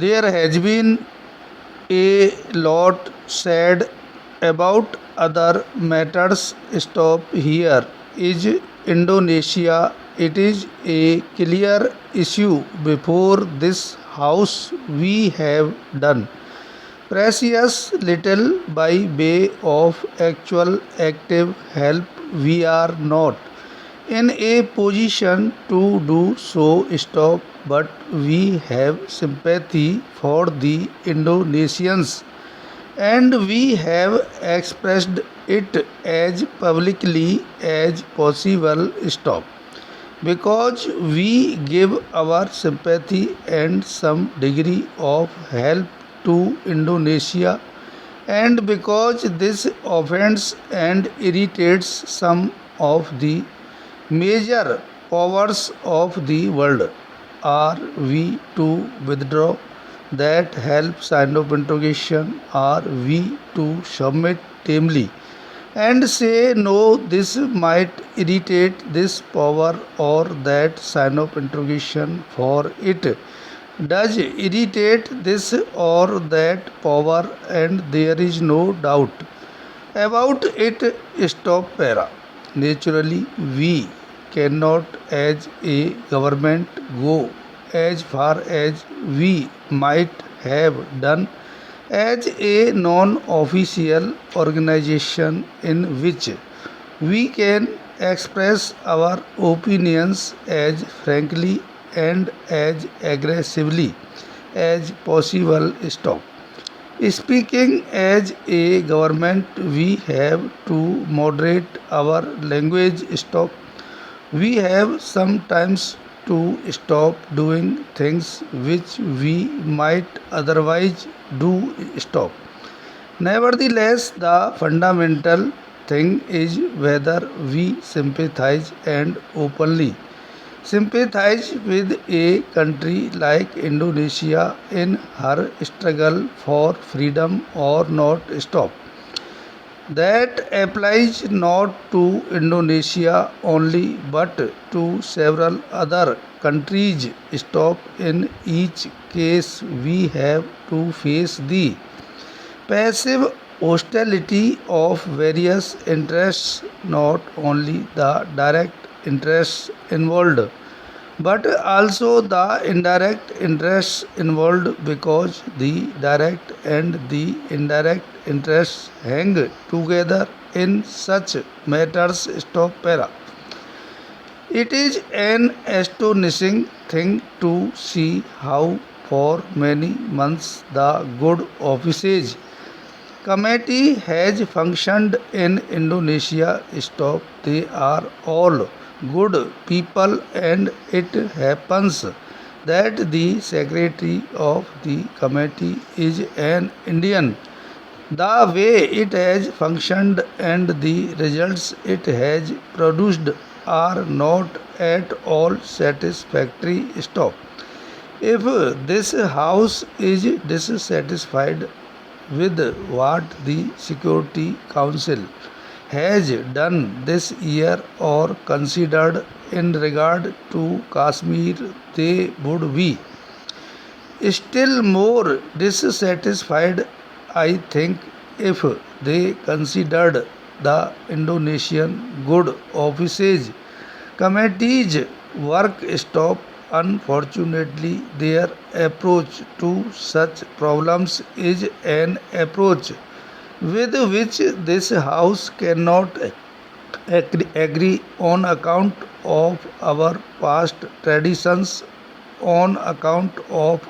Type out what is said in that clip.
There has been a lot said about other matters. Stop here. Is Indonesia? It is a clear issue before this house. We have done precious little by way of actual active help. We are not in a position to do so. Stop, but we have sympathy for the Indonesians and we have expressed it as publicly as possible. Stop, because we give our sympathy and some degree of help to Indonesia, and because this offends and irritates some of the major powers of the world. Are we to withdraw that help? Sign of interrogation. Are we to submit tamely and say no, this might irritate this power or that? Sign of interrogation. For it does irritate this or that power and there is no doubt about it. Stop para. Naturally, we cannot as a government go as far as we might have done as a non-official organization in which we can express our opinions as frankly and as aggressively as possible. Stop. Speaking as a government, we have to moderate our language. Stop. We have sometimes to stop doing things which we might otherwise do. Stop. Nevertheless, the fundamental thing is whether we sympathize and openly sympathize with a country like Indonesia in her struggle for freedom or not. Stop. That applies not to Indonesia only but to several other countries. Stop. In each case, we have to face the passive hostility of various interests, not only the direct interests involved, but also the indirect interests involved, because the direct and the indirect interests hang together in such matters. Stop para. It is an astonishing thing to see how for many months the good offices committee has functioned in Indonesia. Stop. They are all good people and it happens that the secretary of the committee is an Indian. The way it has functioned and the results it has produced are not at all satisfactory. Stop. If this house is dissatisfied with what the Security Council has done this year or considered in regard to Kashmir, they would be still more dissatisfied, I think, if they considered the Indonesian Good Offices Committee's work. Stop. Unfortunately, their approach to such problems is an approach with which this House cannot agree on account of our past traditions, on account of